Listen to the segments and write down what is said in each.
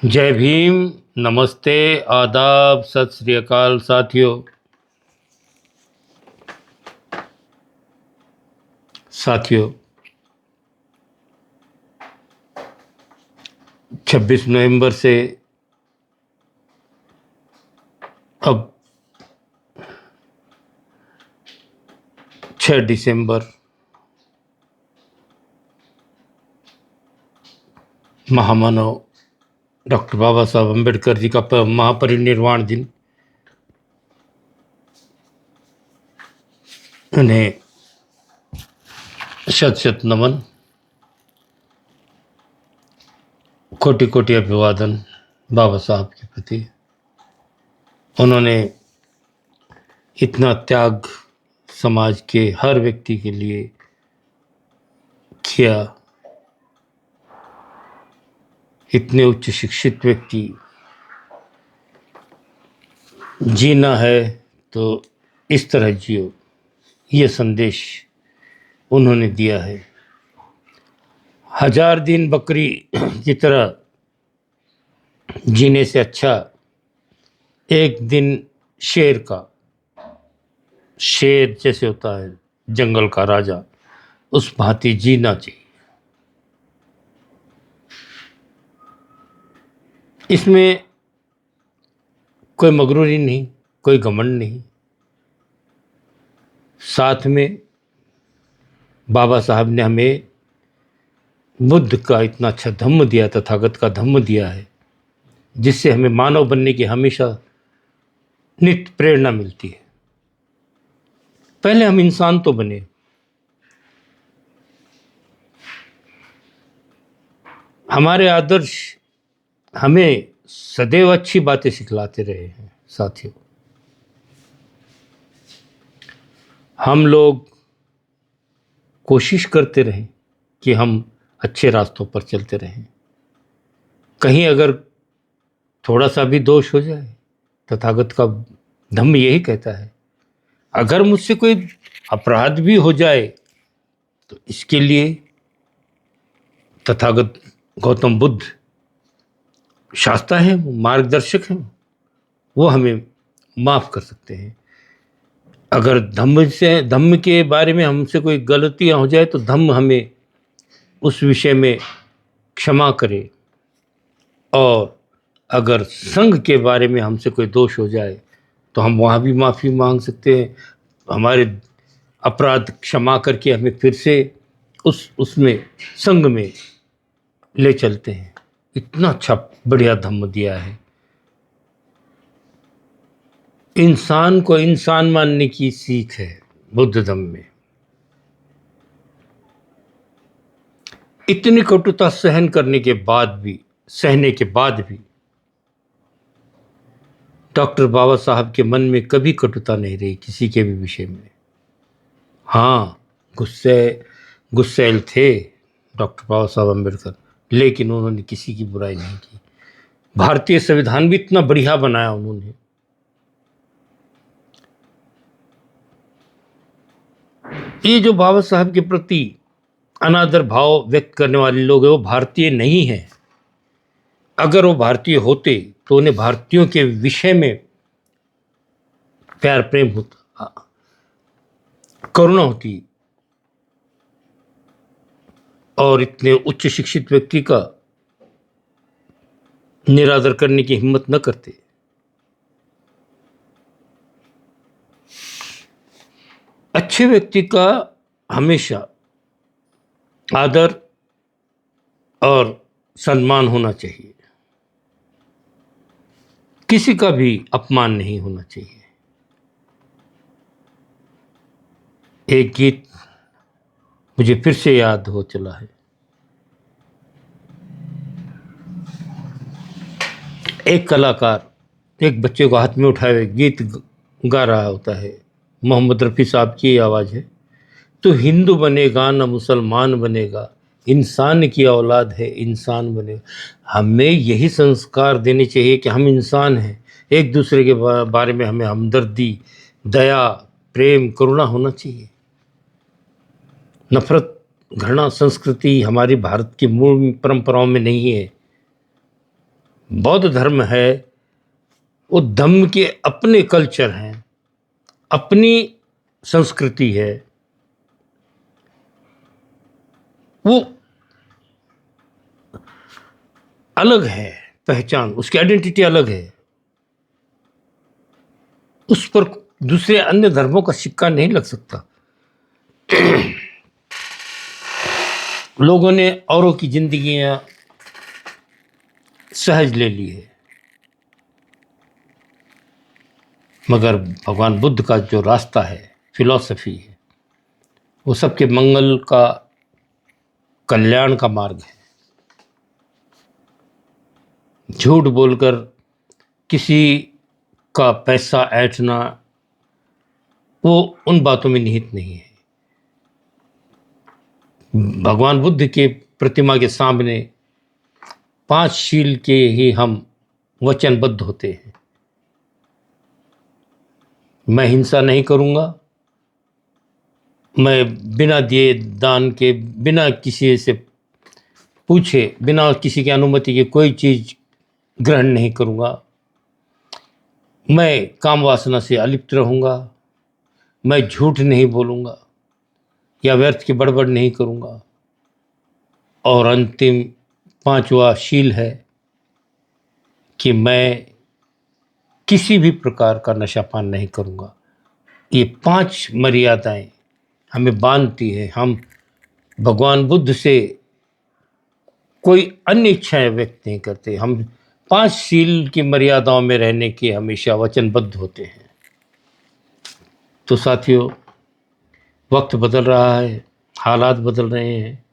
जय भीम। नमस्ते, आदाब, सत श्री अकाल साथियों 26 नवंबर से अब 6 दिसंबर महामानव डॉक्टर बाबा साहब अम्बेडकर जी का महापरिनिर्वाण दिन। उन्हें शत शत नमन, कोटि कोटि अभिवादन बाबा साहब के प्रति। उन्होंने इतना त्याग समाज के हर व्यक्ति के लिए किया। इतने उच्च शिक्षित व्यक्ति, जीना है तो इस तरह जियो, ये संदेश उन्होंने दिया है। 1000 दिन बकरी की तरह जीने से अच्छा एक दिन शेर जैसे होता है जंगल का राजा, उस भांति जीना चाहिए। इसमें कोई मगरूरी नहीं, कोई घमंड नहीं। साथ में बाबा साहब ने हमें बुद्ध का इतना अच्छा धम्म दिया, तथागत का धम्म दिया है, जिससे हमें मानव बनने की हमेशा नित्य प्रेरणा मिलती है। पहले हम इंसान तो बने, हमारे आदर्श हमें सदैव अच्छी बातें सिखलाते रहे हैं। साथियों, हम लोग कोशिश करते रहें कि हम अच्छे रास्तों पर चलते रहें। कहीं अगर थोड़ा सा भी दोष हो जाए, तथागत का धम्म यही कहता है, अगर मुझसे कोई अपराध भी हो जाए तो इसके लिए तथागत गौतम बुद्ध शास्त्र हैं, मार्गदर्शक हैं, वो हमें माफ़ कर सकते हैं। अगर धम्म के बारे में हमसे कोई गलतियां हो जाए तो धम्म हमें उस विषय में क्षमा करे, और अगर संघ के बारे में हमसे कोई दोष हो जाए तो हम वहाँ भी माफ़ी मांग सकते हैं। हमारे अपराध क्षमा करके हमें फिर से उसमें संघ में ले चलते हैं। इतना अच्छा बढ़िया धम्म दिया है। इंसान को इंसान मानने की सीख है बुद्ध धम्म में। इतनी कटुता सहने के बाद भी डॉक्टर बाबा साहब के मन में कभी कटुता नहीं रही किसी के भी विषय में। हाँ, गुस्सैल थे डॉक्टर बाबा साहब अम्बेडकर, लेकिन उन्होंने किसी की बुराई नहीं की। भारतीय संविधान भी इतना बढ़िया बनाया उन्होंने। ये जो बाबा साहब के प्रति अनादर भाव व्यक्त करने वाले लोग हैं, वो भारतीय नहीं हैं। अगर वो भारतीय होते तो उन्हें भारतीयों के विषय में प्यार प्रेम होता, करुणा होती, और इतने उच्च शिक्षित व्यक्ति का निरादर करने की हिम्मत न करते। अच्छे व्यक्ति का हमेशा आदर और सम्मान होना चाहिए, किसी का भी अपमान नहीं होना चाहिए। एक गीत मुझे फिर से याद हो चला है। एक कलाकार एक बच्चे को हाथ में उठाए हुए गीत गा रहा होता है। मोहम्मद रफ़ी साहब की आवाज़ है। तो हिंदू बनेगा ना मुसलमान बनेगा, इंसान की औलाद है इंसान बनेगा। हमें यही संस्कार देने चाहिए कि हम इंसान हैं। एक दूसरे के बारे में हमें हमदर्दी, दया, प्रेम, करुणा होना चाहिए। नफरत घृणा संस्कृति हमारी भारत की मूल परंपराओं में नहीं है। बौद्ध धर्म है, वो धम्म के अपने कल्चर हैं, अपनी संस्कृति है, वो अलग है, पहचान उसकी आइडेंटिटी अलग है। उस पर दूसरे अन्य धर्मों का सिक्का नहीं लग सकता। लोगों ने औरों की जिंदगियां सहज ले ली है, मगर भगवान बुद्ध का जो रास्ता है, फिलॉसफी है, वो सबके मंगल का, कल्याण का मार्ग है। झूठ बोलकर किसी का पैसा ऐंठना, वो उन बातों में निहित नहीं है। भगवान बुद्ध के प्रतिमा के सामने 5 शील के ही हम वचनबद्ध होते हैं। मैं हिंसा नहीं करूंगा, मैं बिना दिए दान के, बिना किसी से पूछे, बिना किसी की अनुमति के कोई चीज ग्रहण नहीं करूंगा, मैं काम वासना से अलिप्त रहूंगा, मैं झूठ नहीं बोलूंगा या व्यर्थ की बड़बड़ नहीं करूंगा, और अंतिम 5वां शील है कि मैं किसी भी प्रकार का नशापान नहीं करूंगा। ये 5 मर्यादाएं हमें बांधती है। हम भगवान बुद्ध से कोई अन्य इच्छाएं व्यक्त नहीं करते, हम 5 शील की मर्यादाओं में रहने के हमेशा वचनबद्ध होते हैं। तो साथियों, वक्त बदल रहा है, हालात बदल रहे हैं,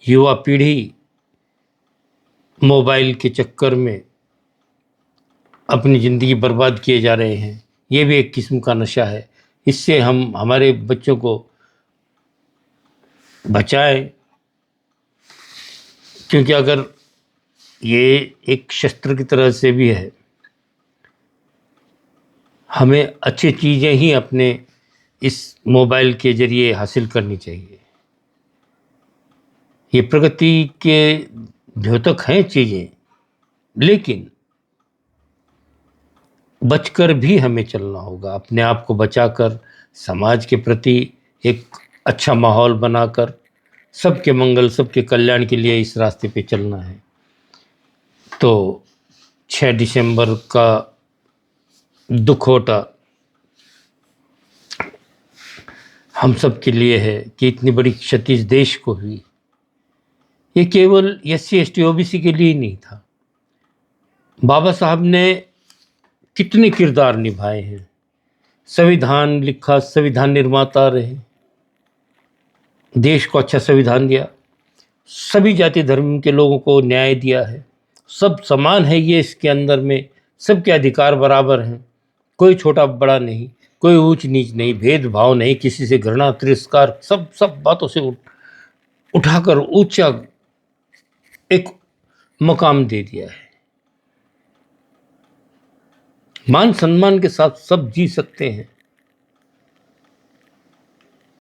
युवा पीढ़ी मोबाइल के चक्कर में अपनी ज़िंदगी बर्बाद किए जा रहे हैं। ये भी एक किस्म का नशा है। इससे हम हमारे बच्चों को बचाएं, क्योंकि अगर ये एक शस्त्र की तरह से भी है, हमें अच्छी चीज़ें ही अपने इस मोबाइल के ज़रिए हासिल करनी चाहिए। ये प्रगति के द्योतक हैं चीज़ें, लेकिन बचकर भी हमें चलना होगा। अपने आप को बचाकर, समाज के प्रति एक अच्छा माहौल बनाकर, सबके मंगल, सबके कल्याण के लिए इस रास्ते पे चलना है। तो 6 दिसंबर का दुखोटा हम सब के लिए है कि इतनी बड़ी क्षति इस देश को हुई। ये केवल SC ST OBC के लिए ही नहीं था। बाबा साहब ने कितने किरदार निभाए हैं। संविधान लिखा, संविधान निर्माता रहे, देश को अच्छा संविधान दिया, सभी जाति धर्म के लोगों को न्याय दिया है, सब समान है ये इसके अंदर में, सबके अधिकार बराबर हैं, कोई छोटा बड़ा नहीं, कोई ऊंच नीच नहीं, भेदभाव नहीं, किसी से घृणा तिरस्कार, सब बातों से उठाकर ऊंचा एक मकाम दे दिया है। मान सम्मान के साथ सब जी सकते हैं।